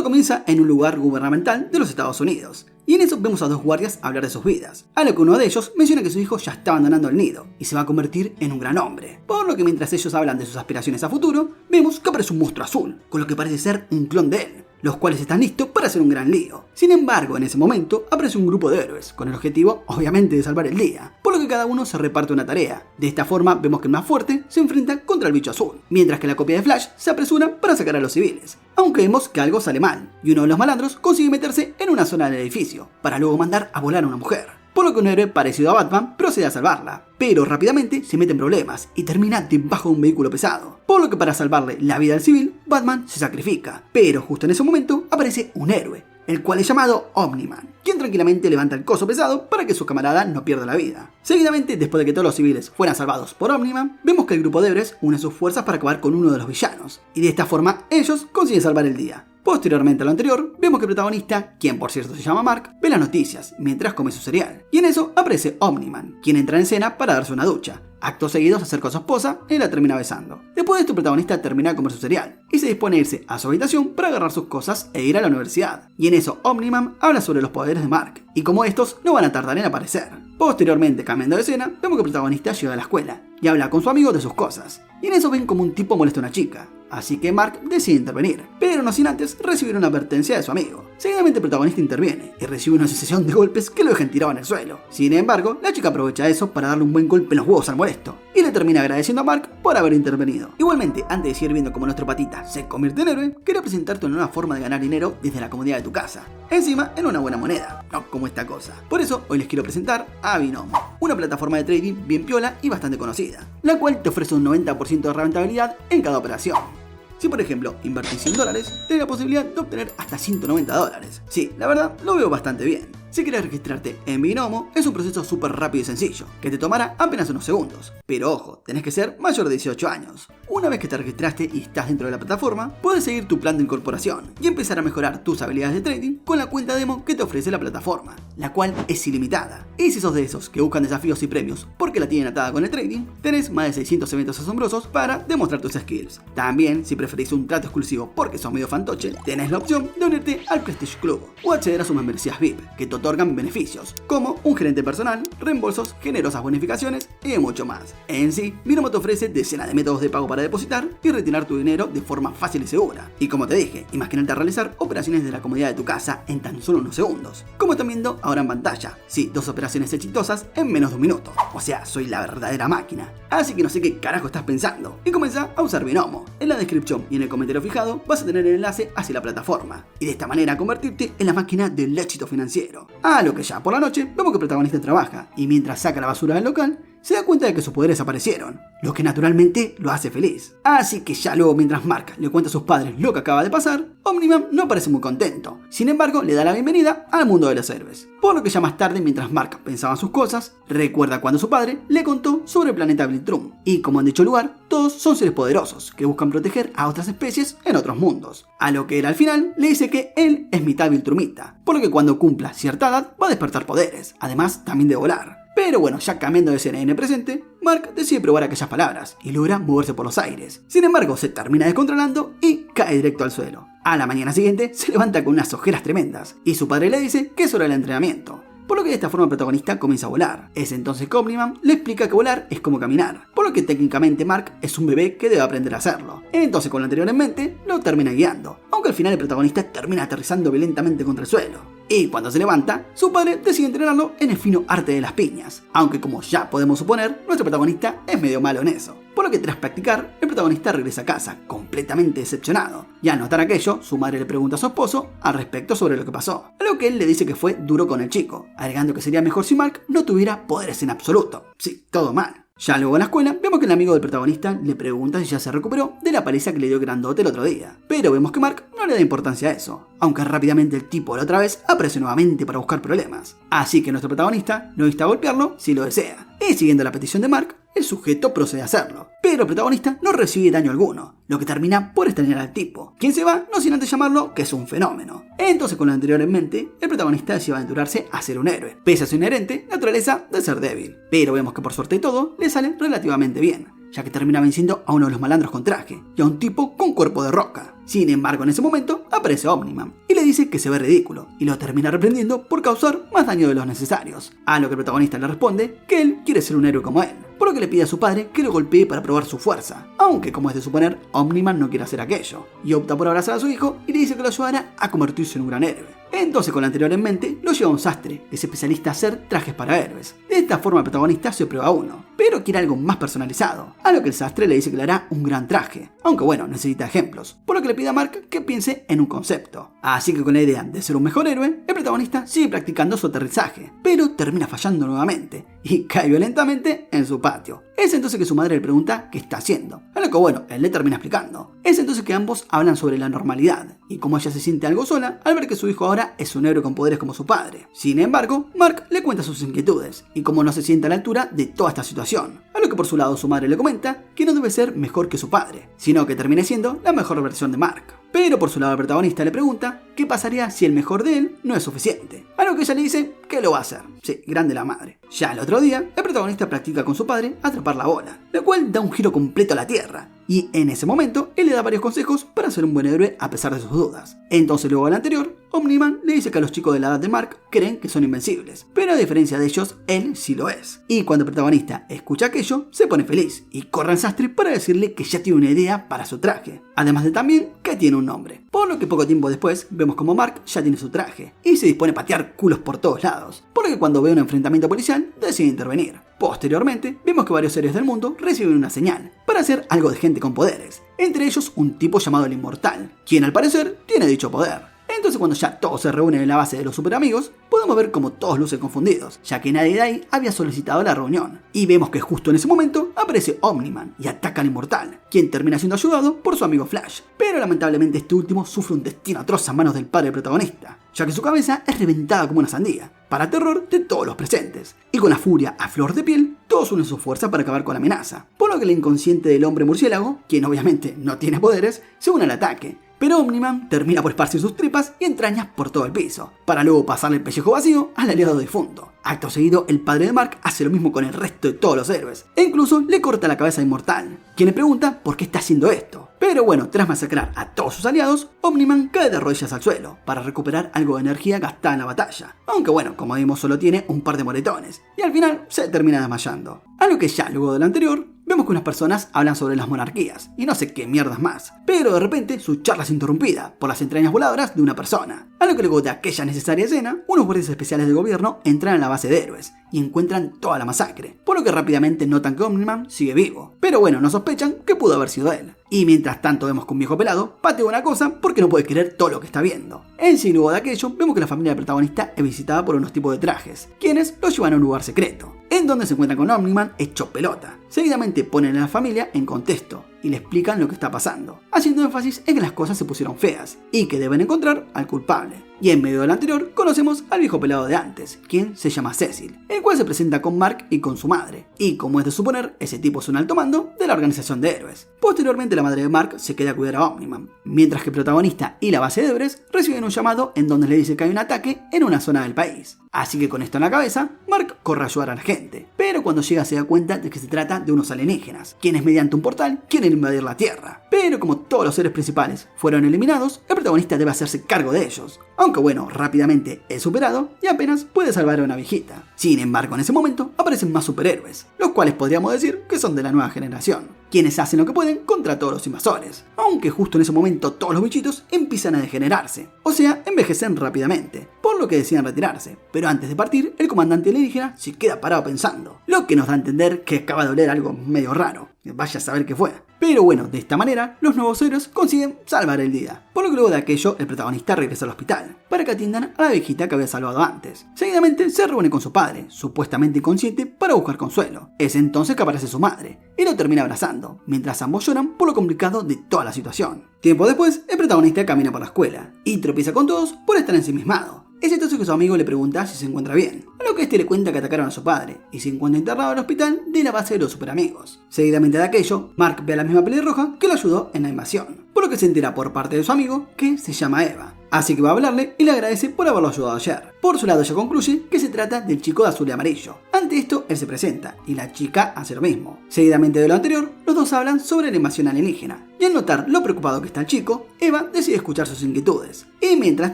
comienza en un lugar gubernamental de los Estados Unidos. Y en eso vemos a dos guardias hablar de sus vidas, a lo que uno de ellos menciona que su hijo ya está abandonando el nido y se va a convertir en un gran hombre. Por lo que mientras ellos hablan de sus aspiraciones a futuro, vemos que aparece un monstruo azul, con lo que parece ser un clon de él, los cuales están listos para hacer un gran lío. Sin embargo, en ese momento aparece un grupo de héroes, con el objetivo, obviamente, de salvar el día, por lo que cada uno se reparte una tarea. De esta forma, vemos que el más fuerte se enfrenta contra el bicho azul, mientras que la copia de Flash se apresura para sacar a los civiles. Aunque vemos que algo sale mal, y uno de los malandros consigue meterse en una zona del edificio, para luego mandar a volar a una mujer. Por lo que un héroe parecido a Batman procede a salvarla, pero rápidamente se mete en problemas y termina debajo de un vehículo pesado. Por lo que para salvarle la vida al civil, Batman se sacrifica, pero justo en ese momento aparece un héroe, el cual es llamado Omni-Man, quien tranquilamente levanta el coso pesado para que su camarada no pierda la vida. Seguidamente, después de que todos los civiles fueran salvados por Omni-Man, vemos que el grupo de héroes une sus fuerzas para acabar con uno de los villanos, y de esta forma ellos consiguen salvar el día. Posteriormente a lo anterior, vemos que el protagonista, quien por cierto se llama Mark, ve las noticias mientras come su cereal. Y en eso aparece Omni-Man, quien entra en escena para darse una ducha. Acto seguido se acerca a su esposa y la termina besando. Después de esto, el protagonista termina de comer su cereal y se dispone a irse a su habitación para agarrar sus cosas e ir a la universidad. Y en eso, Omni-Man habla sobre los poderes de Mark y cómo estos no van a tardar en aparecer. Posteriormente, cambiando de escena, vemos que el protagonista llega a la escuela y habla con su amigo de sus cosas. Y en eso ven como un tipo molesta a una chica. Así que Mark decide intervenir, pero no sin antes recibir una advertencia de su amigo. Seguidamente el protagonista interviene y recibe una sucesión de golpes que lo dejan tirado en el suelo. Sin embargo, la chica aprovecha eso para darle un buen golpe en los huevos al molesto y le termina agradeciendo a Mark por haber intervenido. Igualmente, antes de seguir viendo cómo nuestro patita se convierte en héroe, quería presentarte una nueva forma de ganar dinero desde la comodidad de tu casa. Encima, en una buena moneda, no como esta cosa. Por eso, hoy les quiero presentar a Binomo, una plataforma de trading bien piola y bastante conocida, la cual te ofrece un 90% de rentabilidad en cada operación. Si por ejemplo invertís $100, tenés la posibilidad de obtener hasta $190. Sí, la verdad lo veo bastante bien. Si quieres registrarte en Binomo, es un proceso súper rápido y sencillo, que te tomará apenas unos segundos. Pero ojo, tenés que ser mayor de 18 años. Una vez que te registraste y estás dentro de la plataforma, puedes seguir tu plan de incorporación y empezar a mejorar tus habilidades de trading con la cuenta demo que te ofrece la plataforma, la cual es ilimitada. Y si sos de esos que buscan desafíos y premios porque la tienen atada con el trading, tenés más de 600 eventos asombrosos para demostrar tus skills. También, si preferís un trato exclusivo porque sos medio fantoche, tenés la opción de unirte al Prestige Club o acceder a sus membresías VIP, que te otorgan beneficios, como un gerente personal, reembolsos, generosas bonificaciones y mucho más. En sí, Binomo te ofrece decenas de métodos de pago para depositar y retirar tu dinero de forma fácil y segura. Y como te dije, imagínate realizar operaciones de la comodidad de tu casa en tan solo unos segundos. Como están viendo ahora en pantalla, sí, 2 operaciones exitosas en menos de un minuto. O sea, soy la verdadera máquina. Así que no sé qué carajo estás pensando y comienza a usar Binomo. En la descripción y en el comentario fijado vas a tener el enlace hacia la plataforma y de esta manera convertirte en la máquina del éxito financiero. A lo que ya por la noche vemos que el protagonista trabaja y mientras saca la basura del local se da cuenta de que sus poderes aparecieron, lo que naturalmente lo hace feliz. Así que ya luego, mientras Mark le cuenta a sus padres lo que acaba de pasar, Omni-Man no parece muy contento. Sin embargo, le da la bienvenida al mundo de los héroes. Por lo que ya más tarde, mientras Mark pensaba en sus cosas, recuerda cuando su padre le contó sobre el planeta Viltrum. Y como en dicho lugar, todos son seres poderosos que buscan proteger a otras especies en otros mundos. A lo que él al final le dice que él es mitad Viltrumita, por lo que cuando cumpla cierta edad va a despertar poderes, además también de volar. Pero bueno, ya cambiando de escena en el presente, Mark decide probar aquellas palabras y logra moverse por los aires. Sin embargo, se termina descontrolando y cae directo al suelo. A la mañana siguiente se levanta con unas ojeras tremendas y su padre le dice que es hora del entrenamiento. Por lo que de esta forma el protagonista comienza a volar. Es entonces que Omni-Man le explica que volar es como caminar, por lo que técnicamente Mark es un bebé que debe aprender a hacerlo. Entonces con lo anterior en mente, lo termina guiando, aunque al final el protagonista termina aterrizando violentamente contra el suelo. Y cuando se levanta, su padre decide entrenarlo en el fino arte de las piñas, aunque como ya podemos suponer, nuestro protagonista es medio malo en eso. Por lo que tras practicar, el protagonista regresa a casa, completamente decepcionado. Y al notar aquello, su madre le pregunta a su esposo al respecto sobre lo que pasó, a lo que él le dice que fue duro con el chico, agregando que sería mejor si Mark no tuviera poderes en absoluto. Sí, todo mal. Ya luego en la escuela, vemos que el amigo del protagonista le pregunta si ya se recuperó de la paliza que le dio Grandote el otro día. Pero vemos que Mark no le da importancia a eso, aunque rápidamente el tipo de la otra vez aparece nuevamente para buscar problemas. Así que nuestro protagonista no insta a golpearlo si lo desea. Y siguiendo la petición de Mark, el sujeto procede a hacerlo. Pero el protagonista no recibe daño alguno, lo que termina por extrañar al tipo, quien se va no sin antes llamarlo que es un fenómeno. Entonces con lo anterior en mente, el protagonista decide aventurarse a ser un héroe, pese a su inherente naturaleza de ser débil. Pero vemos que por suerte y todo, le sale relativamente bien. ya que termina venciendo a uno de los malandros con traje y a un tipo con cuerpo de roca. Sin embargo, en ese momento aparece Omni-Man y le dice que se ve ridículo y lo termina reprendiendo por causar más daño de los necesarios, a lo que el protagonista le responde que él quiere ser un héroe como él, por lo que le pide a su padre que lo golpee para probar su fuerza, aunque como es de suponer, Omni-Man no quiere hacer aquello, y opta por abrazar a su hijo y le dice que lo ayudará a convertirse en un gran héroe. Entonces, con lo anterior en mente, lo lleva a un sastre, que es especialista en hacer trajes para héroes. De esta forma el protagonista se prueba uno, pero quiere algo más personalizado, a lo que el sastre le dice que le hará un gran traje, aunque bueno, necesita ejemplos, por lo que le pide a Mark que piense en un concepto. Así que con la idea de ser un mejor héroe, el protagonista sigue practicando su aterrizaje, pero termina fallando nuevamente, y cae violentamente en su patio. Es entonces que su madre le pregunta qué está haciendo, a lo que bueno, él le termina explicando. Es entonces que ambos hablan sobre la normalidad, y cómo ella se siente algo sola al ver que su hijo ahora es un héroe con poderes como su padre. Sin embargo, Mark le cuenta sus inquietudes, y cómo no se siente a la altura de toda esta situación, a lo que por su lado su madre le comenta que no debe ser mejor que su padre, sino que termine siendo la mejor versión de Mark. Pero por su lado el protagonista le pregunta qué pasaría si el mejor de él no es suficiente, a lo que ella le dice que lo va a hacer. Sí, grande la madre. Ya el otro día, el protagonista practica con su padre atrapar la bola, lo cual da un giro completo a la tierra, y en ese momento él le da varios consejos para ser un buen héroe a pesar de sus dudas. Entonces luego del anterior, Omni-Man le dice que a los chicos de la edad de Mark creen que son invencibles, pero a diferencia de ellos, él sí lo es. Y cuando el protagonista escucha aquello, se pone feliz y corre al sastre para decirle que ya tiene una idea para su traje, además de también que tiene un nombre. Por lo que poco tiempo después vemos como Mark ya tiene su traje y se dispone a patear culos por todos lados, por lo que cuando ve un enfrentamiento policial decide intervenir. Posteriormente, vemos que varios héroes del mundo reciben una señal para hacer algo de gente con poderes, entre ellos un tipo llamado el Inmortal, quien al parecer tiene dicho poder. Entonces cuando ya todos se reúnen en la base de los superamigos, podemos ver como todos lucen confundidos, ya que nadie de ahí había solicitado la reunión. Y vemos que justo en ese momento aparece Omni-Man y ataca al Inmortal, quien termina siendo ayudado por su amigo Flash. Pero lamentablemente este último sufre un destino atroz a manos del padre del protagonista, ya que su cabeza es reventada como una sandía, para terror de todos los presentes. Y con la furia a flor de piel, todos unen su fuerza para acabar con la amenaza, por lo que el inconsciente del hombre murciélago, quien obviamente no tiene poderes, se une al ataque. Pero Omni-Man termina por esparcir sus tripas y entrañas por todo el piso, para luego pasarle el pellejo vacío al aliado difunto. Acto seguido, el padre de Mark hace lo mismo con el resto de todos los héroes, e incluso le corta la cabeza a Inmortal, quien le pregunta por qué está haciendo esto. Pero bueno, tras masacrar a todos sus aliados, Omni-Man cae de rodillas al suelo, para recuperar algo de energía gastada en la batalla. Aunque bueno, como vimos solo tiene un par de moretones, y al final se termina desmayando. A lo que ya luego de lo anterior, vemos que unas personas hablan sobre las monarquías y no sé qué mierdas más, pero de repente su charla es interrumpida por las entrañas voladoras de una persona. A lo que luego de aquella necesaria escena, unos guardias especiales del gobierno entran en la base de héroes y encuentran toda la masacre, por lo que rápidamente notan que Omni-Man sigue vivo, pero bueno, no sospechan que pudo haber sido él. Y mientras tanto vemos que un viejo pelado patea una cosa porque no puede creer todo lo que está viendo. En sí, luego de aquello, vemos que la familia del protagonista es visitada por unos tipos de trajes, quienes lo llevan a un lugar secreto, en donde se encuentran con Omni-Man hecho pelota. Seguidamente ponen a la familia en contexto y le explican lo que está pasando, haciendo énfasis en que las cosas se pusieron feas y que deben encontrar al culpable. Y en medio del anterior conocemos al viejo pelado de antes, quien se llama Cecil, el cual se presenta con Mark y con su madre, y como es de suponer, ese tipo es un alto mando de la organización de héroes. Posteriormente la madre de Mark se queda a cuidar a Omni-Man, mientras que el protagonista y la base de héroes reciben un llamado en donde le dice que hay un ataque en una zona del país. Así que con esto en la cabeza, Mark corre a ayudar a la gente, pero cuando llega se da cuenta de que se trata de unos alienígenas, quienes mediante un portal quieren invadir la Tierra. Pero como todos los héroes principales fueron eliminados, el protagonista debe hacerse cargo de ellos, aunque bueno, rápidamente es superado y apenas puede salvar a una viejita. Sin embargo, en ese momento aparecen más superhéroes, los cuales podríamos decir que son de la nueva generación, quienes hacen lo que pueden contra todos los invasores, aunque justo en ese momento todos los bichitos empiezan a degenerarse, o sea, envejecen rápidamente, por lo que deciden retirarse. Pero antes de partir, el comandante alienígena se queda parado pensando, lo que nos da a entender que acaba de oler algo medio raro, vaya a saber qué fue. Pero bueno, de esta manera, los nuevos héroes consiguen salvar el día, por lo que luego de aquello, el protagonista regresa al hospital, para que atiendan a la viejita que había salvado antes. Seguidamente se reúne con su padre, supuestamente inconsciente, para buscar consuelo. Es entonces que aparece su madre, y lo termina abrazando, mientras ambos lloran por lo complicado de toda la situación. Tiempo después, el protagonista camina por la escuela, y tropieza con todos por estar ensimismado. Es entonces que su amigo le pregunta si se encuentra bien, a lo que este le cuenta que atacaron a su padre y se encuentra internado en el hospital de la base de los superamigos. Seguidamente de aquello, Mark ve a la misma pelirroja que lo ayudó en la invasión, por lo que se entera por parte de su amigo que se llama Eva. Así que va a hablarle y le agradece por haberlo ayudado ayer. Por su lado ella concluye que se trata del chico de azul y amarillo. Ante esto él se presenta y la chica hace lo mismo. Seguidamente de lo anterior, los dos hablan sobre la invasión alienígena. Y al notar lo preocupado que está el chico, Eva decide escuchar sus inquietudes. Y mientras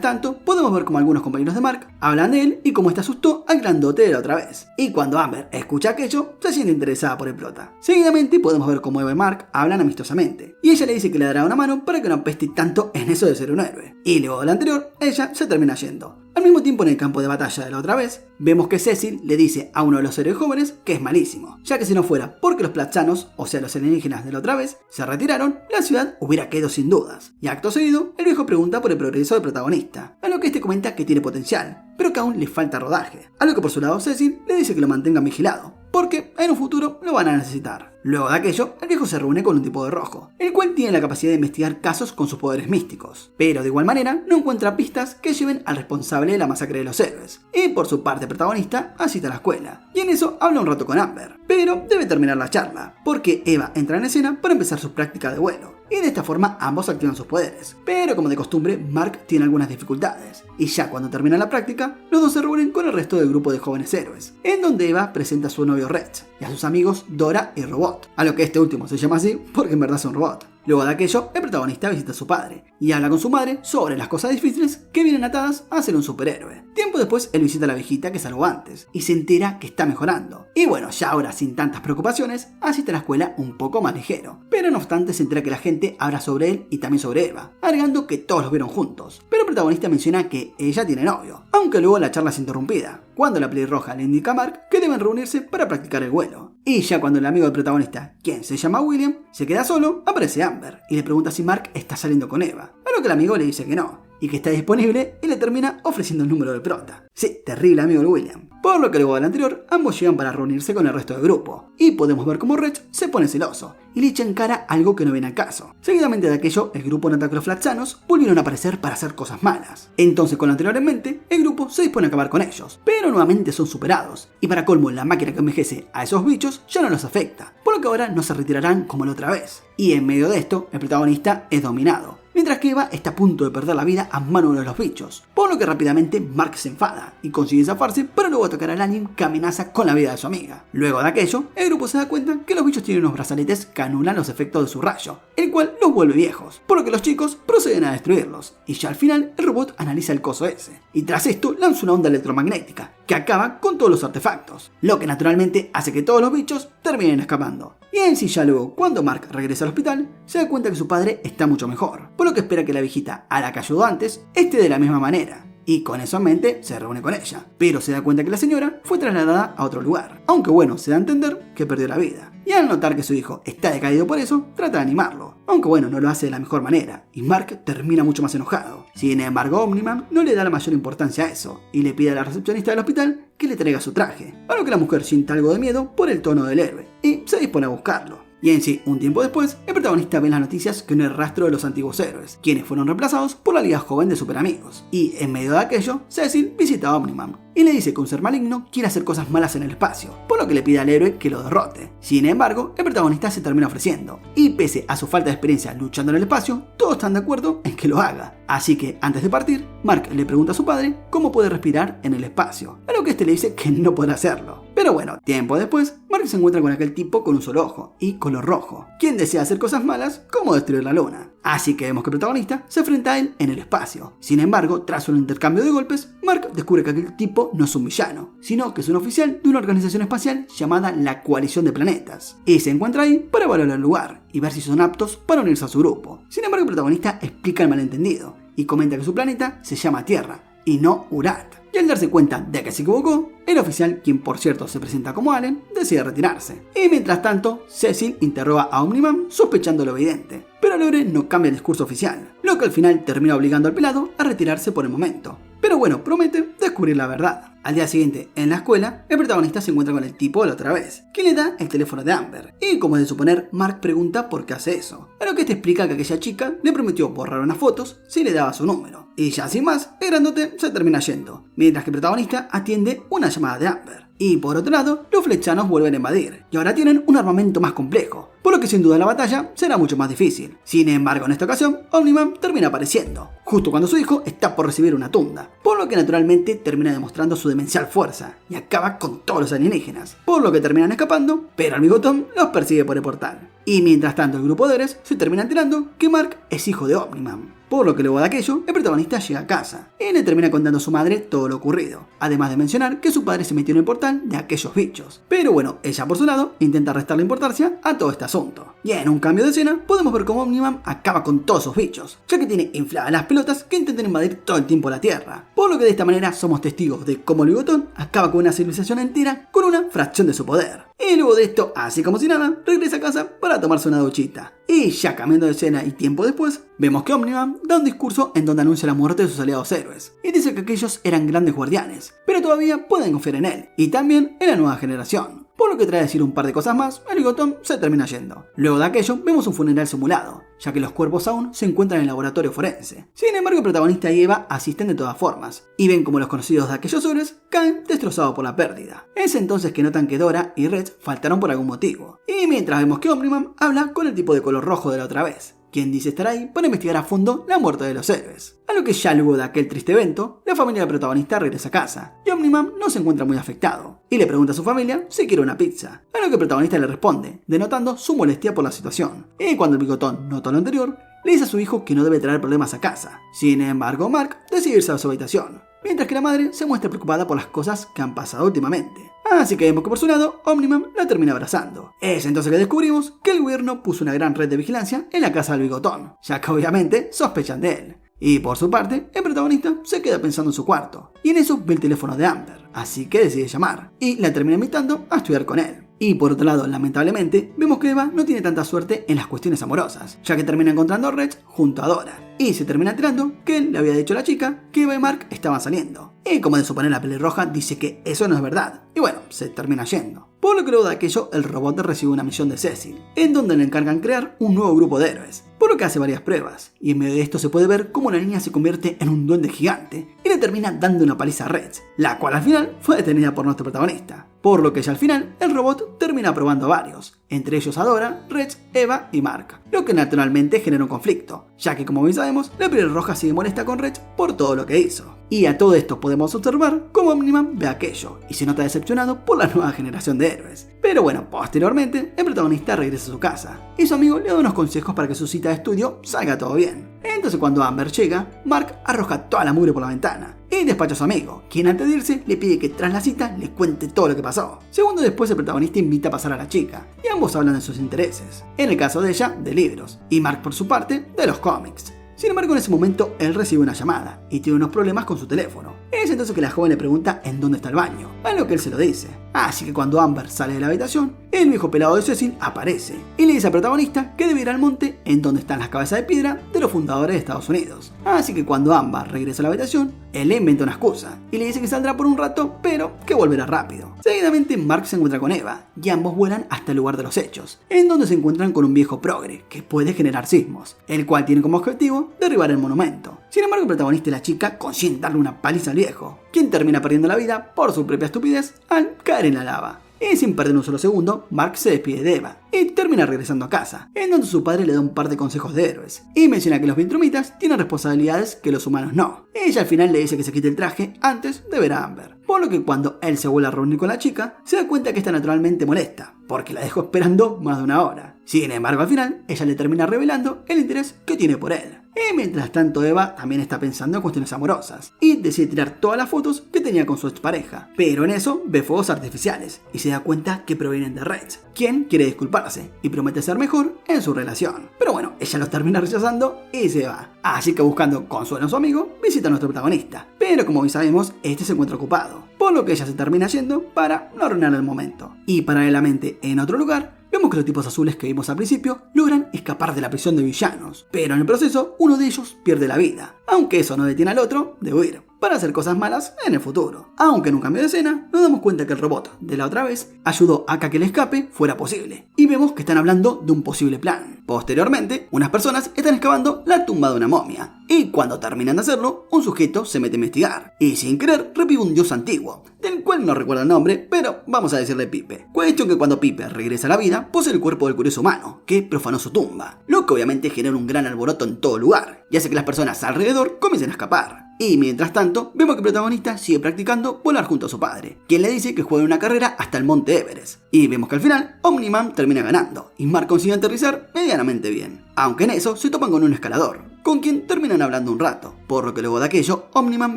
tanto, podemos ver como algunos compañeros de Mark hablan de él y cómo este asustó al grandote de la otra vez. Y cuando Amber escucha aquello, se siente interesada por el prota. Seguidamente podemos ver cómo Eva y Mark hablan amistosamente. Y ella le dice que le dará una mano para que no apeste tanto en eso de ser un héroe. Y luego de lo anterior, ella se termina yendo. Al mismo tiempo, en el campo de batalla de la otra vez, vemos que Cecil le dice a uno de los héroes jóvenes que es malísimo, ya que si no fuera porque los platzanos, o sea los alienígenas de la otra vez, se retiraron, la ciudad hubiera quedado sin dudas. Y acto seguido, el viejo pregunta por el progreso del protagonista, a lo que este comenta que tiene potencial, pero que aún le falta rodaje, a lo que por su lado Cecil le dice que lo mantengan vigilado, porque en un futuro lo van a necesitar. Luego de aquello, el viejo se reúne con un tipo de rojo, el cual tiene la capacidad de investigar casos con sus poderes místicos, pero de igual manera no encuentra pistas que lleven al responsable de la masacre de los héroes. Y por su parte el protagonista asiste a la escuela, y en eso habla un rato con Amber, pero debe terminar la charla, porque Eva entra en escena para empezar su práctica de vuelo. Y de esta forma ambos activan sus poderes, pero como de costumbre Mark tiene algunas dificultades, y ya cuando termina la práctica, los dos se reúnen con el resto del grupo de jóvenes héroes, en donde Eva presenta a su novio Rex, y a sus amigos Dora y Robot, a lo que este último se llama así porque en verdad es un robot. Luego de aquello, el protagonista visita a su padre y habla con su madre sobre las cosas difíciles que vienen atadas a ser un superhéroe. Tiempo después, él visita a la viejita que salvó antes y se entera que está mejorando. Y bueno, ya ahora sin tantas preocupaciones, asiste a la escuela un poco más ligero. Pero no obstante, se entera que la gente habla sobre él y también sobre Eva, agregando que todos los vieron juntos. Pero el protagonista menciona que ella tiene novio, aunque luego la charla es interrumpida, cuando la pelirroja le indica a Mark que deben reunirse para practicar el vuelo. Y ya cuando el amigo del protagonista, quien se llama William, se queda solo, aparece Amber y le pregunta si Mark está saliendo con Eva, a lo que el amigo le dice que no, y que está disponible y le termina ofreciendo el número del prota. Sí, terrible amigo el William. Por lo que luego del anterior, ambos llegan para reunirse con el resto del grupo, y podemos ver cómo Rex se pone celoso, y le echa en cara algo que no viene al caso. Seguidamente de aquello, el grupo nota que los flatzanos volvieron a aparecer para hacer cosas malas. Entonces, con lo anterior en mente, el grupo se dispone a acabar con ellos, pero nuevamente son superados, y para colmo, la máquina que envejece a esos bichos ya no los afecta, por lo que ahora no se retirarán como la otra vez. Y en medio de esto, el protagonista es dominado, mientras que Eva está a punto de perder la vida a manos de los bichos, por lo que rápidamente Mark se enfada y consigue zafarse para luego atacar al alien que amenaza con la vida de su amiga. Luego de aquello, el grupo se da cuenta que los bichos tienen unos brazaletes que anulan los efectos de su rayo, el cual los vuelve viejos, por lo que los chicos proceden a destruirlos, y ya al final el robot analiza el coso ese, y tras esto lanza una onda electromagnética que acaba con todos los artefactos, lo que naturalmente hace que todos los bichos terminen escapando. Y en sí ya luego, cuando Mark regresa al hospital, se da cuenta que su padre está mucho mejor, por lo que espera que la viejita a la que ayudó antes esté de la misma manera. Y con eso en mente se reúne con ella, pero se da cuenta que la señora fue trasladada a otro lugar, aunque bueno, se da a entender que perdió la vida. Y al notar que su hijo está decaído por eso, trata de animarlo, aunque bueno, no lo hace de la mejor manera, y Mark termina mucho más enojado. Sin embargo, Omni-Man no le da la mayor importancia a eso, y le pide a la recepcionista del hospital que le traiga su traje, a lo que la mujer siente algo de miedo por el tono del héroe, y se dispone a buscarlo. Y en sí, un tiempo después, el protagonista ve en las noticias que no hay rastro de los antiguos héroes, quienes fueron reemplazados por la Liga Joven de Superamigos. Y en medio de aquello, Cecil visita a Omni-Man y le dice que un ser maligno quiere hacer cosas malas en el espacio, por lo que le pide al héroe que lo derrote. Sin embargo, el protagonista se termina ofreciendo, y pese a su falta de experiencia luchando en el espacio, todos están de acuerdo en que lo haga. Así que, antes de partir, Mark le pregunta a su padre cómo puede respirar en el espacio, a lo que este le dice que no podrá hacerlo. Pero bueno, tiempo después, Mark se encuentra con aquel tipo con un solo ojo y color rojo, quien desea hacer cosas malas como destruir la luna. Así que vemos que el protagonista se enfrenta a él en el espacio. Sin embargo, tras un intercambio de golpes, Mark descubre que aquel tipo no es un villano, sino que es un oficial de una organización espacial llamada la Coalición de Planetas. Y se encuentra ahí para evaluar el lugar y ver si son aptos para unirse a su grupo. Sin embargo, el protagonista explica el malentendido y comenta que su planeta se llama Tierra y no Urat. Y al darse cuenta de que se equivocó, el oficial, quien por cierto se presenta como Allen, decide retirarse. Y mientras tanto, Cecil interroga a Omni-Man sospechando lo evidente. Pero Lore no cambia el discurso oficial, lo que al final termina obligando al pelado a retirarse por el momento. Pero bueno, promete descubrir la verdad. Al día siguiente, en la escuela, el protagonista se encuentra con el tipo de la otra vez, que le da el teléfono de Amber. Y como es de suponer, Mark pregunta por qué hace eso. A lo que te explica que aquella chica le prometió borrar unas fotos si le daba su número. Y ya sin más, el grandote se termina yendo, mientras que el protagonista atiende una llamada de Amber. Y por otro lado, los flechanos vuelven a invadir, y ahora tienen un armamento más complejo, por lo que sin duda la batalla será mucho más difícil. Sin embargo, en esta ocasión, Omni-Man termina apareciendo, justo cuando su hijo está por recibir una tunda, por lo que naturalmente termina demostrando su demencial fuerza, y acaba con todos los alienígenas, por lo que terminan escapando, pero el bigotón los persigue por el portal. Y mientras tanto el grupo de héroes se termina enterando que Mark es hijo de Omni-Man. Por lo que luego de aquello, el protagonista llega a casa y le termina contando a su madre todo lo ocurrido, además de mencionar que su padre se metió en el portal de aquellos bichos. Pero bueno, ella por su lado intenta restarle importancia a todo este asunto. Y en un cambio de escena, podemos ver cómo Omni-Man acaba con todos esos bichos, ya que tiene infladas las pelotas que intentan invadir todo el tiempo la Tierra. Por lo que de esta manera somos testigos de cómo el bigotón acaba con una civilización entera con una fracción de su poder. Y luego de esto, así como si nada, regresa a casa para tomarse una duchita. Y ya cambiando de escena y tiempo después, vemos que Omni-Man da un discurso en donde anuncia la muerte de sus aliados héroes, y dice que aquellos eran grandes guardianes, pero todavía pueden confiar en él, y también en la nueva generación. Por lo que tras decir un par de cosas más, el bigotón se termina yendo. Luego de aquello, vemos un funeral simulado, ya que los cuerpos aún se encuentran en el laboratorio forense. Sin embargo, el protagonista y Eva asisten de todas formas, y ven como los conocidos de aquellos héroes caen destrozados por la pérdida. Es entonces que notan que Dora y Red faltaron por algún motivo, y mientras vemos que Omni-Man habla con el tipo de color rojo de la otra vez, quien dice estar ahí para investigar a fondo la muerte de los héroes. A lo que ya luego de aquel triste evento, la familia del protagonista regresa a casa, y Omni-Man no se encuentra muy afectado, y le pregunta a su familia si quiere una pizza, a lo que el protagonista le responde, denotando su molestia por la situación. Y cuando el bigotón nota lo anterior, le dice a su hijo que no debe traer problemas a casa. Sin embargo, Mark decide irse a su habitación, mientras que la madre se muestra preocupada por las cosas que han pasado últimamente. Así que vemos que por su lado, Omni-Man la termina abrazando. Es entonces que descubrimos que el gobierno puso una gran red de vigilancia en la casa del bigotón, ya que obviamente sospechan de él. Y por su parte, el protagonista se queda pensando en su cuarto, y en eso ve el teléfono de Amber, así que decide llamar, y la termina invitando a estudiar con él. Y por otro lado, lamentablemente, vemos que Eva no tiene tanta suerte en las cuestiones amorosas, ya que termina encontrando a Red junto a Dora, y se termina enterando que él le había dicho a la chica que Eva y Mark estaban saliendo. Y como de suponer, la pelirroja dice que eso no es verdad, y bueno, se termina yendo. Por lo que luego de aquello, el robot recibe una misión de Cecil, en donde le encargan crear un nuevo grupo de héroes, por lo que hace varias pruebas, y en medio de esto se puede ver cómo la niña se convierte en un duende gigante, y le termina dando una paliza a Red, la cual al final fue detenida por nuestro protagonista. Por lo que ya al final, el robot termina probando a varios, entre ellos a Dora, Red, Eva y Mark, lo que naturalmente genera un conflicto, ya que como bien sabemos, la pelirroja sigue molesta con Red por todo lo que hizo. Y a todo esto podemos observar cómo Omni-Man ve aquello, y se nota decepcionado por la nueva generación de héroes. Pero bueno, posteriormente, el protagonista regresa a su casa, y su amigo le da unos consejos para que su cita de estudio salga todo bien. Entonces cuando Amber llega, Mark arroja toda la mugre por la ventana, y despacha a su amigo, quien antes de irse le pide que tras la cita le cuente todo lo que pasó. Segundos después el protagonista invita a pasar a la chica, y ambos hablan de sus intereses, en el caso de ella, de libros, y Mark por su parte, de los cómics. Sin embargo, en ese momento, él recibe una llamada y tiene unos problemas con su teléfono. Es entonces que la joven le pregunta en dónde está el baño, a lo que él se lo dice. Así que cuando Amber sale de la habitación, el viejo pelado de Cecil aparece y le dice al protagonista que debe ir al monte en donde están las cabezas de piedra de los fundadores de Estados Unidos. Así que cuando Amber regresa a la habitación, él le inventa una excusa y le dice que saldrá por un rato, pero que volverá rápido. Seguidamente, Mark se encuentra con Eva y ambos vuelan hasta el lugar de los hechos, en donde se encuentran con un viejo progre que puede generar sismos, el cual tiene como objetivo derribar el monumento. Sin embargo, el protagonista y la chica consiguen darle una paliza al viejo, quien termina perdiendo la vida por su propia estupidez al caer en la lava. Y sin perder un solo segundo, Mark se despide de Eva y termina regresando a casa, en donde su padre le da un par de consejos de héroes y menciona que los Viltrumitas tienen responsabilidades que los humanos no. Ella al final le dice que se quite el traje antes de ver a Amber, por lo que cuando él se vuelve a reunir con la chica, se da cuenta que está naturalmente molesta, porque la dejó esperando más de una hora. Sin embargo, al final, ella le termina revelando el interés que tiene por él. Y mientras tanto, Eva también está pensando en cuestiones amorosas y decide tirar todas las fotos que tenía con su expareja. Pero en eso ve fuegos artificiales y se da cuenta que provienen de Red, quien quiere disculparse y promete ser mejor en su relación. Pero bueno, ella los termina rechazando y se va. Así que buscando consuelo en su amigo, visita a nuestro protagonista. Pero como bien sabemos, este se encuentra ocupado, por lo que ella se termina yendo para no arruinar el momento. Y paralelamente, en otro lugar, vemos que los tipos azules que vimos al principio logran escapar de la prisión de villanos, pero en el proceso uno de ellos pierde la vida, aunque eso no detiene al otro de huir para hacer cosas malas en el futuro. Aunque en un cambio de escena nos damos cuenta que el robot de la otra vez ayudó a que el escape fuera posible, y vemos que están hablando de un posible plan. Posteriormente, unas personas están excavando la tumba de una momia, y cuando terminan de hacerlo, un sujeto se mete a investigar, y sin querer revive un dios antiguo, del cual no recuerdo el nombre, pero vamos a decirle Pipe. Cuestión que cuando Pipe regresa a la vida, posee el cuerpo del curioso humano, que profanó su tumba, lo que obviamente genera un gran alboroto en todo lugar, y hace que las personas alrededor comiencen a escapar. Y mientras tanto, vemos que el protagonista sigue practicando volar junto a su padre, quien le dice que juegue una carrera hasta el monte Everest. Y vemos que al final, Omni-Man termina ganando, y Mark consigue aterrizar medianamente bien. Aunque en eso se topan con un escalador, con quien terminan hablando un rato, por lo que luego de aquello, Omni-Man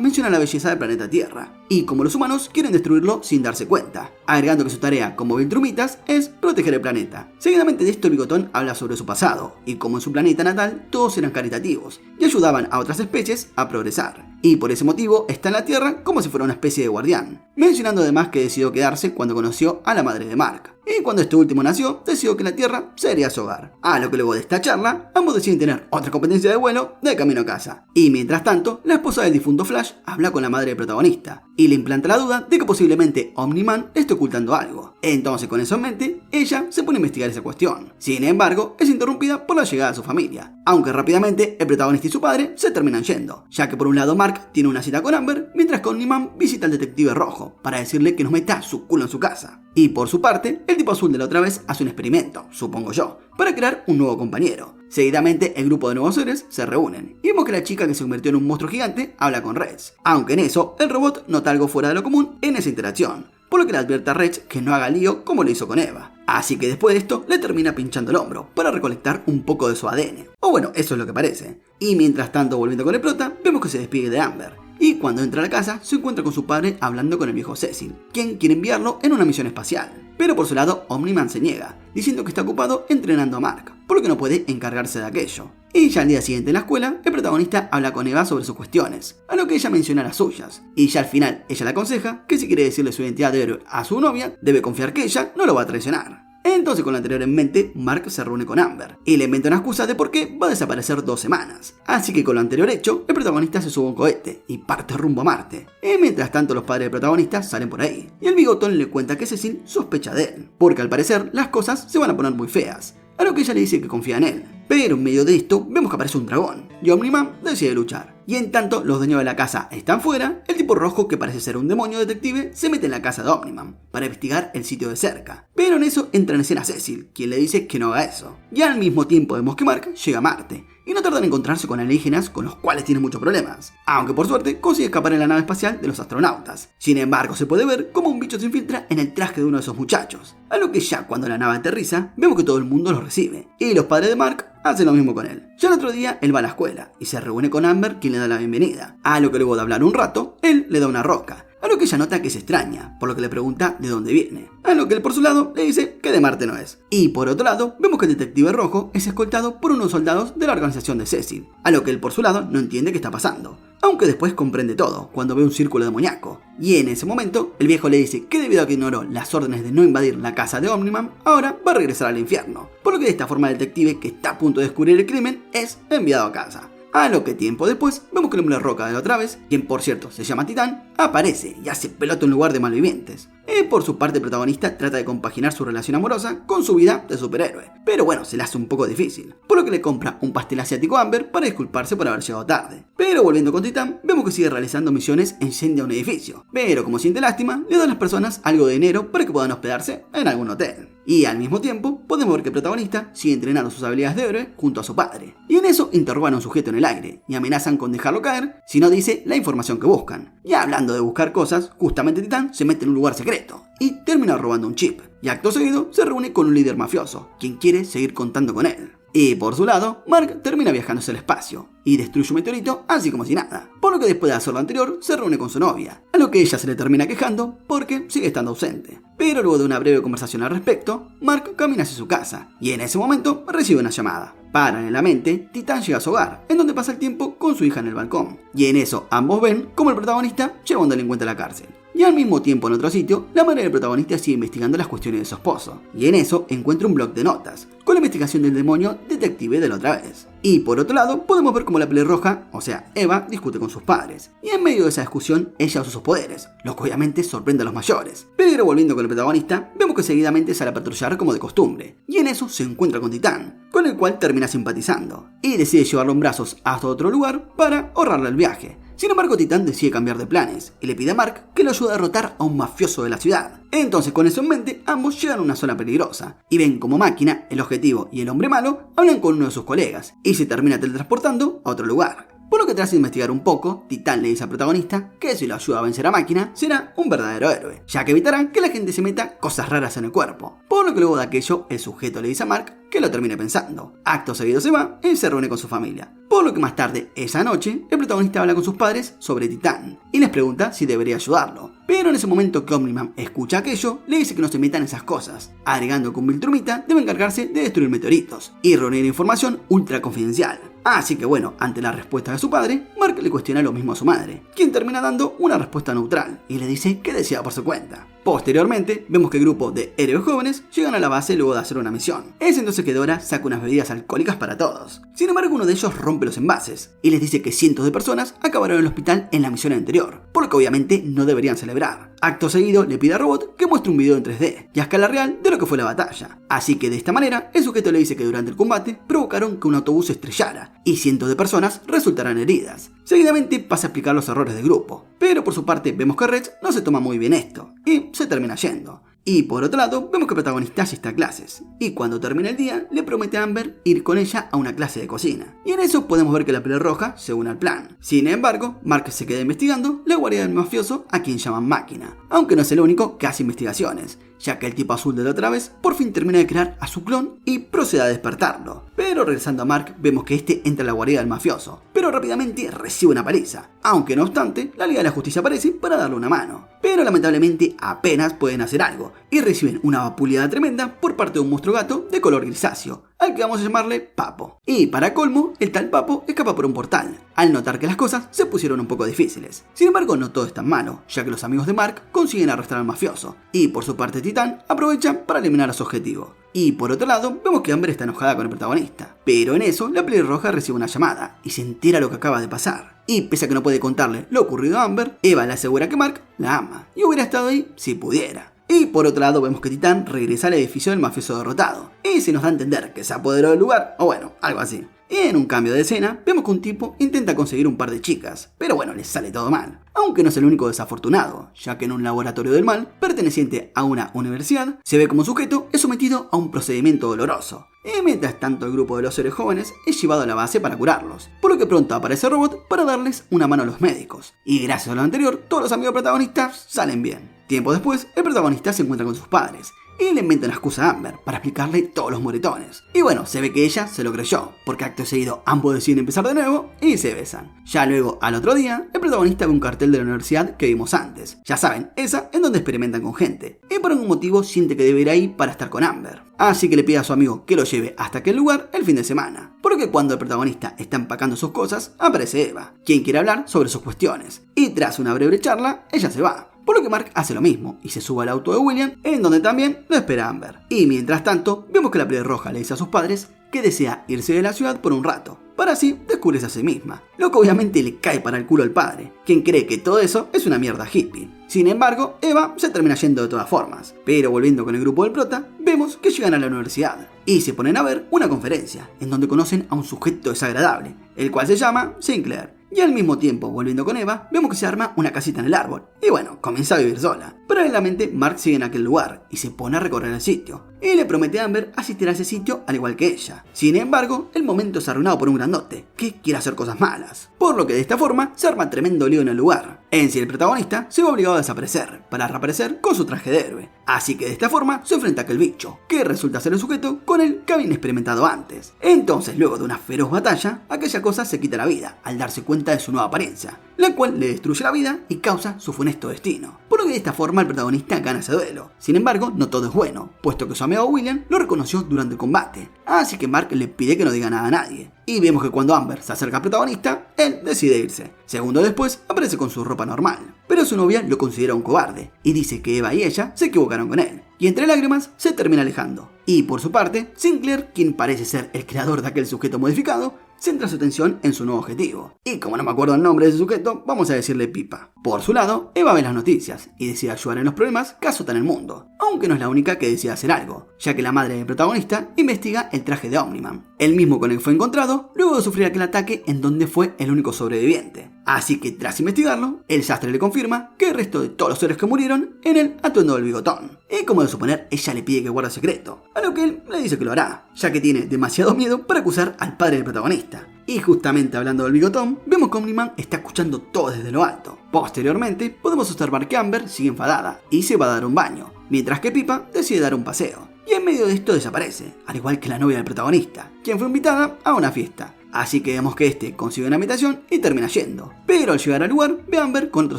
menciona la belleza del planeta Tierra, y cómo los humanos quieren destruirlo sin darse cuenta, agregando que su tarea como Viltrumitas es proteger el planeta. Seguidamente de esto el bigotón habla sobre su pasado, y cómo en su planeta natal todos eran caritativos, y ayudaban a otras especies a progresar, y por ese motivo está en la Tierra como si fuera una especie de guardián, mencionando además que decidió quedarse cuando conoció a la madre de Mark, y cuando este último nació, decidió que la Tierra sería su hogar. A lo que luego de esta charla, ambos deciden tener otra competencia de vuelo de camino a casa. Y mientras tanto, la esposa del difunto Flash habla con la madre del protagonista, y le implanta la duda de que posiblemente Omni-Man esté ocultando algo. Entonces, con eso en mente, ella se pone a investigar esa cuestión. Sin embargo, es interrumpida por la llegada de su familia, aunque rápidamente el protagonista y su padre se terminan yendo, ya que por un lado Mark tiene una cita con Amber, mientras que Omni-Man visita al detective rojo, para decirle que nos meta su culo en su casa. Y por su parte, el tipo azul de la otra vez hace un experimento, supongo yo, para crear un nuevo compañero. Seguidamente, el grupo de nuevos seres se reúnen, y vemos que la chica que se convirtió en un monstruo gigante habla con Reds, aunque en eso, el robot nota algo fuera de lo común en esa interacción, por lo que le advierte a Reds que no haga lío como lo hizo con Eva. Así que después de esto, le termina pinchando el hombro, para recolectar un poco de su ADN. O bueno, eso es lo que parece. Y mientras tanto, volviendo con el prota, vemos que se despide de Amber, y cuando entra a la casa, se encuentra con su padre hablando con el viejo Cecil, quien quiere enviarlo en una misión espacial. Pero por su lado, Omni-Man se niega, diciendo que está ocupado entrenando a Mark, por lo que no puede encargarse de aquello. Y ya al día siguiente en la escuela, el protagonista habla con Eva sobre sus cuestiones, a lo que ella menciona las suyas, y ya al final ella le aconseja que si quiere decirle su identidad de héroe a su novia, debe confiar que ella no lo va a traicionar. Entonces, con lo anterior en mente, Mark se reúne con Amber y le inventa una excusa de por qué va a desaparecer 2 semanas. Así que con lo anterior hecho, el protagonista se sube a un cohete y parte rumbo a Marte. Y mientras tanto, los padres del protagonista salen por ahí, y el bigotón le cuenta que Cecil sospecha de él, porque al parecer las cosas se van a poner muy feas, a lo que ella le dice que confía en él. Pero en medio de esto, vemos que aparece un dragón, y Omni-Man decide luchar. Y en tanto los dueños de la casa están fuera, el tipo rojo, que parece ser un demonio detective, se mete en la casa de Omni-Man para investigar el sitio de cerca. Pero en eso entra en escena Cecil, quien le dice que no haga eso. Y al mismo tiempo vemos que Mark llega a Marte, y no tarda en encontrarse con alienígenas con los cuales tiene muchos problemas, aunque por suerte consigue escapar en la nave espacial de los astronautas. Sin embargo, se puede ver cómo un bicho se infiltra en el traje de uno de esos muchachos, a lo que ya cuando la nave aterriza, vemos que todo el mundo lo recibe, y los padres de Mark hacen lo mismo con él. Ya el otro día, él va a la escuela, y se reúne con Amber, quien le da la bienvenida, a lo que luego de hablar un rato, él le da una roca, a lo que ella nota que es extraña, por lo que le pregunta de dónde viene, a lo que él por su lado le dice que de Marte no es. Y por otro lado, vemos que el detective rojo es escoltado por unos soldados de la organización de Cecil, a lo que él por su lado no entiende qué está pasando, aunque después comprende todo cuando ve un círculo demoníaco. Y en ese momento, el viejo le dice que debido a que ignoró las órdenes de no invadir la casa de Omni-Man, ahora va a regresar al infierno, por lo que de esta forma el detective, que está a punto de descubrir el crimen, es enviado a casa. A lo que tiempo después, vemos que el hombre roca de la otra vez, quien por cierto se llama Titán, aparece y hace pelota en lugar de malvivientes. Por su parte, el protagonista trata de compaginar su relación amorosa con su vida de superhéroe, pero bueno, se le hace un poco difícil, por lo que le compra un pastel asiático a Amber para disculparse por haber llegado tarde. Pero volviendo con Titán, vemos que sigue realizando misiones en incendia un edificio, pero como siente lástima, le da a las personas algo de dinero para que puedan hospedarse en algún hotel. Y al mismo tiempo, podemos ver que el protagonista sigue entrenando sus habilidades de héroe junto a su padre. Y en eso interrogan a un sujeto en el aire y amenazan con dejarlo caer si no dice la información que buscan. Y hablando de buscar cosas, justamente Titán se mete en un lugar secreto y termina robando un chip. Y acto seguido se reúne con un líder mafioso, quien quiere seguir contando con él. Y por su lado, Mark termina viajando hacia el espacio y destruye un meteorito así como si nada, por lo que después de hacer lo anterior se reúne con su novia, a lo que ella se le termina quejando porque sigue estando ausente. Pero luego de una breve conversación al respecto, Mark camina hacia su casa y en ese momento recibe una llamada. Paralelamente, Titán llega a su hogar, en donde pasa el tiempo con su hija en el balcón, y en eso ambos ven como el protagonista lleva a un delincuente a la cárcel. Y al mismo tiempo en otro sitio, la madre del protagonista sigue investigando las cuestiones de su esposo, y en eso encuentra un bloc de notas, con la investigación del demonio detective de la otra vez. Y por otro lado, podemos ver cómo la pelirroja, o sea, Eva, discute con sus padres. Y en medio de esa discusión, ella usa sus poderes, lo que obviamente sorprende a los mayores. Pero volviendo con el protagonista, vemos que seguidamente sale a patrullar como de costumbre. Y en eso se encuentra con Titán, con el cual termina simpatizando. Y decide llevarlo en brazos hasta otro lugar para ahorrarle el viaje. Sin embargo, Titán decide cambiar de planes y le pide a Mark que lo ayude a derrotar a un mafioso de la ciudad. Entonces, con eso en mente, ambos llegan a una zona peligrosa y ven como Máquina, el objetivo y el hombre malo hablan con uno de sus colegas y se termina teletransportando a otro lugar. Por lo que tras investigar un poco, Titán le dice al protagonista que si lo ayuda a vencer a Máquina, será un verdadero héroe, ya que evitará que la gente se meta cosas raras en el cuerpo. Por lo que luego de aquello, el sujeto le dice a Mark que lo termine pensando. Acto seguido se va y se reúne con su familia. Por lo que más tarde, esa noche, el protagonista habla con sus padres sobre Titán y les pregunta si debería ayudarlo. Pero en ese momento que Omni-Man escucha aquello, le dice que no se metan en esas cosas, agregando que un Viltrumita debe encargarse de destruir meteoritos y reunir información ultra confidencial. Así que bueno, ante la respuesta de su padre, Mark le cuestiona lo mismo a su madre, quien termina dando una respuesta neutral y le dice que decida por su cuenta. Posteriormente, vemos que el grupo de héroes jóvenes llegan a la base luego de hacer una misión. Es entonces que Dora saca unas bebidas alcohólicas para todos. Sin embargo, uno de ellos rompe los envases y les dice que cientos de personas acabaron en el hospital en la misión anterior, por lo que obviamente no deberían celebrar. Acto seguido, le pide a Robot que muestre un video en 3D y a escala real de lo que fue la batalla. Así que de esta manera, el sujeto le dice que durante el combate provocaron que un autobús se estrellara y cientos de personas resultaran heridas. Seguidamente pasa a explicar los errores del grupo, pero por su parte vemos que Rex no se toma muy bien esto y se termina yendo. Y por otro lado, vemos que el protagonista asiste a clases, y cuando termina el día, le promete a Amber ir con ella a una clase de cocina. Y en eso podemos ver que la pelirroja se une al plan. Sin embargo, Mark se queda investigando la guarida del mafioso a quien llaman Máquina, aunque no es el único que hace investigaciones, ya que el tipo azul de la otra vez por fin termina de crear a su clon y procede a despertarlo. Pero regresando a Mark, vemos que este entra a la guarida del mafioso, pero rápidamente recibe una paliza, aunque no obstante, la Liga de la Justicia aparece para darle una mano. Pero lamentablemente apenas pueden hacer algo, y reciben una vapuleada tremenda por parte de un monstruo gato de color grisáceo, al que vamos a llamarle Papo. Y para colmo, el tal Papo escapa por un portal, al notar que las cosas se pusieron un poco difíciles. Sin embargo, no todo es tan malo, ya que los amigos de Mark consiguen arrestar al mafioso, y por su parte Titán aprovecha para eliminar a su objetivo. Y por otro lado, vemos que Amber está enojada con el protagonista, pero en eso la pelirroja recibe una llamada y se entera lo que acaba de pasar. Y pese a que no puede contarle lo ocurrido a Amber, Eva le asegura que Mark la ama y hubiera estado ahí si pudiera. Y por otro lado vemos que Titán regresa al edificio del mafioso derrotado y se nos da a entender que se apoderó del lugar, o bueno, algo así. Y en un cambio de escena, vemos que un tipo intenta conseguir un par de chicas, pero bueno, les sale todo mal. Aunque no es el único desafortunado, ya que en un laboratorio del mal, perteneciente a una universidad, se ve como sujeto es sometido a un procedimiento doloroso. Y mientras tanto el grupo de los seres jóvenes es llevado a la base para curarlos, por lo que pronto aparece Robot para darles una mano a los médicos. Y gracias a lo anterior, todos los amigos protagonistas salen bien. Tiempo después, el protagonista se encuentra con sus padres y le inventan la excusa a Amber para explicarle todos los moretones. Y bueno, se ve que ella se lo creyó, porque acto seguido ambos deciden empezar de nuevo y se besan. Ya luego, al otro día, el protagonista ve un cartel de la universidad que vimos antes. Ya saben, esa en donde experimentan con gente. Y por algún motivo siente que debe ir ahí para estar con Amber. Así que le pide a su amigo que lo lleve hasta aquel lugar el fin de semana. Por lo que cuando el protagonista está empacando sus cosas, aparece Eva, quien quiere hablar sobre sus cuestiones. Y tras una breve charla, ella se va. Por lo que Mark hace lo mismo y se sube al auto de William, en donde también lo espera Amber. Y mientras tanto, vemos que la pelirroja le dice a sus padres que desea irse de la ciudad por un rato, para así descubrirse a sí misma, lo que obviamente le cae para el culo al padre, quien cree que todo eso es una mierda hippie. Sin embargo, Eva se termina yendo de todas formas, pero volviendo con el grupo del prota, vemos que llegan a la universidad y se ponen a ver una conferencia, en donde conocen a un sujeto desagradable, el cual se llama Sinclair. Y al mismo tiempo, volviendo con Eva, vemos que se arma una casita en el árbol. Y bueno, comienza a vivir sola. Paralelamente, Mark sigue en aquel lugar y se pone a recorrer el sitio. Y le promete a Amber asistir a ese sitio al igual que ella. Sin embargo, el momento es arruinado por un grandote, que quiere hacer cosas malas. Por lo que de esta forma, se arma tremendo lío en el lugar. En sí, el protagonista se ve obligado a desaparecer, para reaparecer con su traje de héroe. Así que de esta forma, se enfrenta a aquel bicho, que resulta ser el sujeto con el que habían experimentado antes. Entonces, luego de una feroz batalla, aquella cosa se quita la vida, al darse cuenta de su nueva apariencia, la cual le destruye la vida y causa su funesto destino. Por lo que de esta forma el protagonista gana ese duelo. Sin embargo, no todo es bueno, puesto que su amigo William lo reconoció durante el combate, así que Mark le pide que no diga nada a nadie. Y vemos que cuando Amber se acerca al protagonista, él decide irse. Segundos después, aparece con su ropa normal, pero su novia lo considera un cobarde y dice que Eva y ella se equivocaron con él, y entre lágrimas se termina alejando. Y por su parte, Sinclair, quien parece ser el creador de aquel sujeto modificado, centra su atención en su nuevo objetivo. Y como no me acuerdo el nombre de ese sujeto, vamos a decirle Pipa. Por su lado, Eva ve las noticias y decide ayudar en los problemas que azotan el mundo, aunque no es la única que decide hacer algo, ya que la madre del protagonista investiga el traje de Omni-Man, el mismo con el que fue encontrado luego de sufrir aquel ataque en donde fue el único sobreviviente. Así que tras investigarlo, el sastre le confirma que el resto de todos los seres que murieron en el atuendo del Bigotón. Y como de suponer, ella le pide que guarde secreto, a lo que él le dice que lo hará, ya que tiene demasiado miedo para acusar al padre del protagonista. Y justamente hablando del Bigotón, vemos que Omni-Man está escuchando todo desde lo alto. Posteriormente, podemos observar que Amber sigue enfadada y se va a dar un baño, mientras que Pipa decide dar un paseo. Y en medio de esto desaparece, al igual que la novia del protagonista, quien fue invitada a una fiesta. Así que vemos que este consigue una habitación y termina yendo. Pero al llegar al lugar, ve a Amber con otro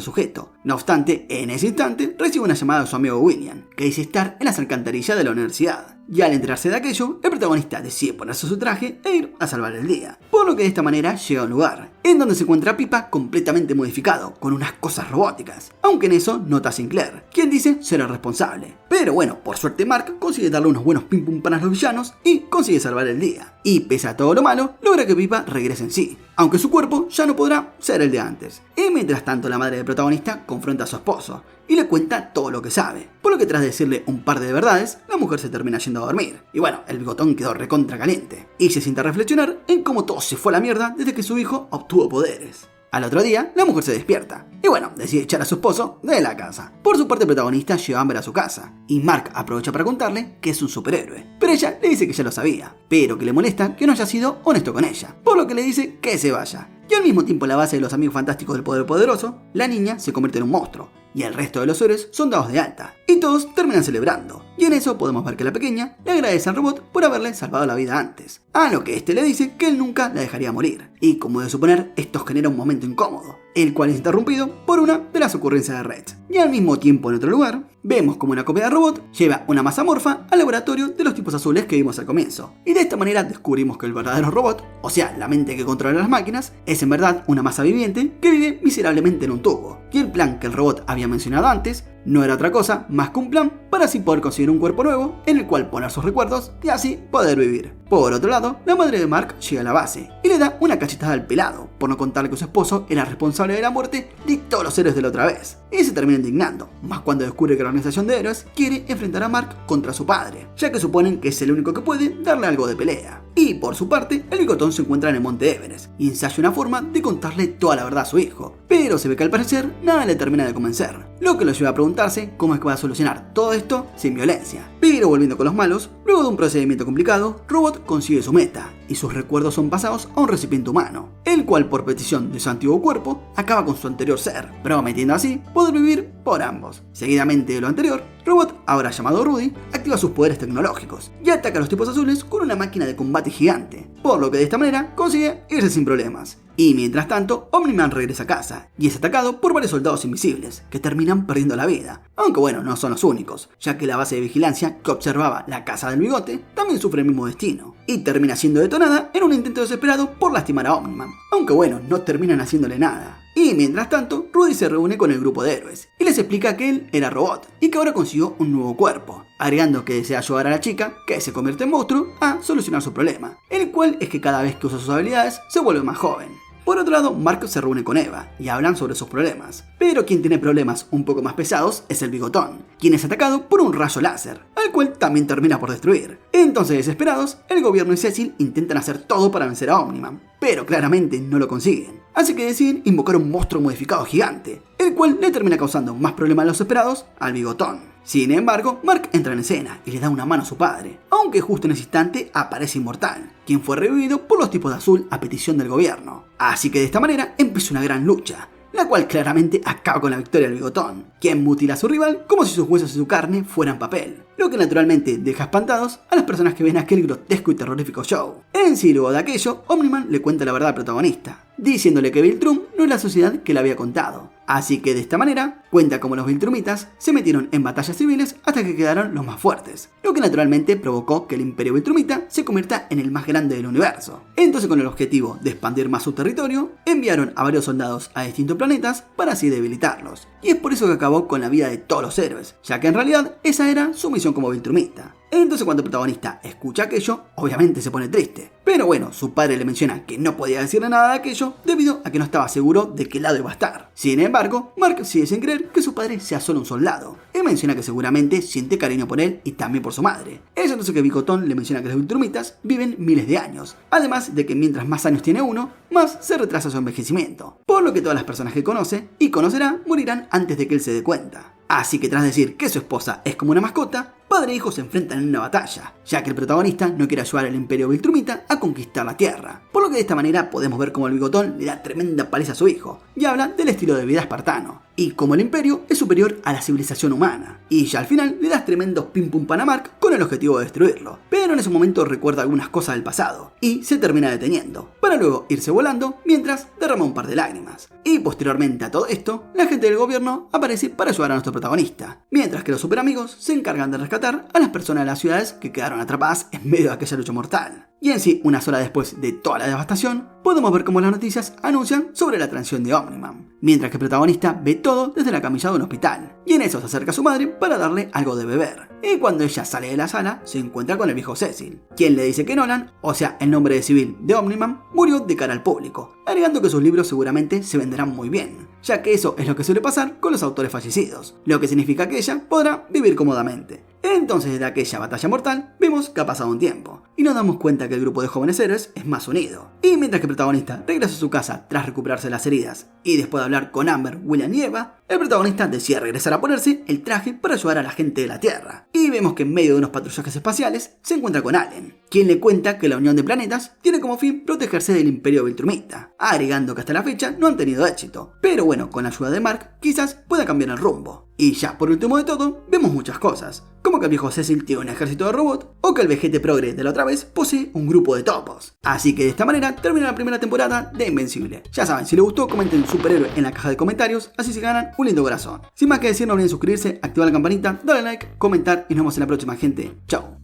sujeto. No obstante, en ese instante recibe una llamada de su amigo William, que dice estar en las alcantarillas de la universidad. Y al enterarse de aquello, el protagonista decide ponerse su traje e ir a salvar el día. Por lo que de esta manera llega a un lugar, en donde se encuentra a Pipa completamente modificado, con unas cosas robóticas. Aunque en eso nota a Sinclair, quien dice ser el responsable. Pero bueno, por suerte Mark consigue darle unos buenos pim pum pan a los villanos y consigue salvar el día. Y pese a todo lo malo, logra que Pipa regrese en sí, aunque su cuerpo ya no podrá ser el de antes. Y mientras tanto la madre del protagonista confronta a su esposo y le cuenta todo lo que sabe, por lo que tras decirle un par de verdades, la mujer se termina yendo a dormir. Y bueno, el Bigotón quedó recontra caliente y se sienta a reflexionar en cómo todo se fue a la mierda desde que su hijo obtuvo poderes. Al otro día, la mujer se despierta y bueno, decide echar a su esposo de la casa. Por su parte, el protagonista lleva a Amber a su casa y Mark aprovecha para contarle que es un superhéroe. Pero ella le dice que ya lo sabía, pero que le molesta que no haya sido honesto con ella, por lo que le dice que se vaya. Y al mismo tiempo, en la base de los amigos fantásticos del poder poderoso, la niña se convierte en un monstruo y el resto de los héroes son dados de alta, y todos terminan celebrando. Y en eso podemos ver que la pequeña le agradece al robot por haberle salvado la vida antes, a lo que este le dice que él nunca la dejaría morir. Y como de suponer, esto genera un momento incómodo, el cual es interrumpido por una de las ocurrencias de Red. Y al mismo tiempo, en otro lugar, vemos como una copia de robot lleva una masa morfa al laboratorio de los tipos azules que vimos al comienzo. Y de esta manera descubrimos que el verdadero robot, o sea, la mente que controla las máquinas, es en verdad una masa viviente que vive miserablemente en un tubo. Y el plan que el robot había mencionado antes no era otra cosa más que un plan para así poder conseguir un cuerpo nuevo en el cual poner sus recuerdos y así poder vivir. Por otro lado, la madre de Mark llega a la base y le da una cachetada al pelado por no contarle que su esposo era responsable de la muerte de todos los héroes de la otra vez. Y se termina indignando, más cuando descubre que la organización de héroes quiere enfrentar a Mark contra su padre, ya que suponen que es el único que puede darle algo de pelea. Y por su parte, el Bigotón se encuentra en el monte Everest y ensaya una forma de contarle toda la verdad a su hijo, pero se ve que al parecer nada le termina de convencer, lo que lo lleva a preguntarse cómo es que va a solucionar todo esto sin violencia. Pero volviendo con los malos, luego de un procedimiento complicado, Robot consigue su meta y sus recuerdos son pasados a un recipiente humano, el cual por petición de su antiguo cuerpo acaba con su anterior ser, prometiendo así poder vivir por ambos. Seguidamente de lo anterior, Robot, ahora llamado Rudy, activa sus poderes tecnológicos y ataca a los tipos azules con una máquina de combate gigante, por lo que de esta manera consigue irse sin problemas. Y mientras tanto, Omni-Man regresa a casa y es atacado por varios soldados invisibles que terminan perdiendo la vida. Aunque bueno, no son los únicos, ya que la base de vigilancia que observaba la casa del bigote también sufre el mismo destino y termina siendo detonada en un intento desesperado por lastimar a Omni-Man. Aunque bueno, no terminan haciéndole nada. Y mientras tanto, Rudy se reúne con el grupo de héroes y les explica que él era robot y que ahora consiguió un nuevo cuerpo, agregando que desea ayudar a la chica, que se convierte en monstruo, a solucionar su problema, el cual es que cada vez que usa sus habilidades se vuelve más joven. Por otro lado, Mark se reúne con Eva y hablan sobre sus problemas, pero quien tiene problemas un poco más pesados es el Bigotón, quien es atacado por un rayo láser, al cual también termina por destruir. Entonces, desesperados, el gobierno y Cecil intentan hacer todo para vencer a Omni-Man, pero claramente no lo consiguen, así que deciden invocar un monstruo modificado gigante, el cual le termina causando más problemas de los esperados al Bigotón. Sin embargo, Mark entra en escena y le da una mano a su padre, aunque justo en ese instante aparece Inmortal, quien fue revivido por los tipos de azul a petición del gobierno. Así que de esta manera empieza una gran lucha, la cual claramente acaba con la victoria del Bigotón, quien mutila a su rival como si sus huesos y su carne fueran papel, lo que naturalmente deja espantados a las personas que ven aquel grotesco y terrorífico show. En sí, luego de aquello, Omni-Man le cuenta la verdad al protagonista, diciéndole que Viltrum no es la sociedad que le había contado. Así que de esta manera, Cuenta cómo los Viltrumitas se metieron en batallas civiles hasta que quedaron los más fuertes, lo que naturalmente provocó que el Imperio Viltrumita se convierta en el más grande del universo. Entonces, con el objetivo de expandir más su territorio, enviaron a varios soldados a distintos planetas para así debilitarlos. Y es por eso que acabó con la vida de todos los héroes, ya que en realidad esa era su misión como Viltrumita. Entonces, cuando el protagonista escucha aquello, obviamente se pone triste. Pero bueno, su padre le menciona que no podía decirle nada de aquello debido a que no estaba seguro de qué lado iba a estar. Sin embargo, Mark sigue sin creer que su padre sea solo un soldado. Él menciona que seguramente siente cariño por él y también por su madre. Es entonces que Bigotón le menciona que los Viltrumitas viven miles de años, además de que mientras más años tiene uno, más se retrasa su envejecimiento. Por lo que todas las personas que conoce y conocerá morirán antes de que él se dé cuenta. Así que tras decir que su esposa es como una mascota, padre e hijo se enfrentan en una batalla, ya que el protagonista no quiere ayudar al Imperio Viltrumita a conquistar la Tierra. Por lo que de esta manera podemos ver cómo el Bigotón le da tremenda paliza a su hijo, y habla del estilo de vida espartano, y cómo el Imperio es superior a la civilización humana. Y ya al final le das tremendos pim pum pan a Mark con el objetivo de destruirlo, pero en ese momento recuerda algunas cosas del pasado, y se termina deteniendo, para luego irse volando mientras derrama un par de lágrimas. Y posteriormente a todo esto, la gente del gobierno aparece para ayudar a nuestro protagonista, mientras que los superamigos se encargan de rescatar a las personas de las ciudades que quedaron atrapadas en medio de aquella lucha mortal. Y en sí, unas horas después de toda la devastación, podemos ver cómo las noticias anuncian sobre la transición de Omni-Man, mientras que el protagonista ve todo desde la camilla de un hospital, y en eso se acerca a su madre para darle algo de beber. Y cuando ella sale de la sala, se encuentra con el viejo Cecil, quien le dice que Nolan, o sea, el nombre de civil de Omni-Man, murió de cara al público, agregando que sus libros seguramente se venderán muy bien, ya que eso es lo que suele pasar con los autores fallecidos, lo que significa que ella podrá vivir cómodamente. Entonces, desde aquella batalla mortal, vemos que ha pasado un tiempo, y nos damos cuenta que el grupo de jóvenes héroes es más unido. Y mientras que el protagonista regresa a su casa tras recuperarse de las heridas, y después de hablar con Amber, William y Eva, el protagonista decide regresar a ponerse el traje para ayudar a la gente de la Tierra. Y vemos que en medio de unos patrullajes espaciales se encuentra con Allen, quien le cuenta que la Unión de Planetas tiene como fin protegerse del Imperio Viltrumita, agregando que hasta la fecha no han tenido éxito. Pero bueno, con la ayuda de Mark, quizás pueda cambiar el rumbo. Y ya por último de todo, vemos muchas cosas, como que el viejo Cecil tiene un ejército de robots, o que el vejete progre de la otra vez posee un grupo de topos. Así que de esta manera termina la primera temporada de Invencible. Ya saben, si les gustó, comenten superhéroe en la caja de comentarios, así se ganan un lindo corazón. Sin más que decir, no olviden suscribirse, activar la campanita, darle like, comentar y nos vemos en la próxima, gente. Chao.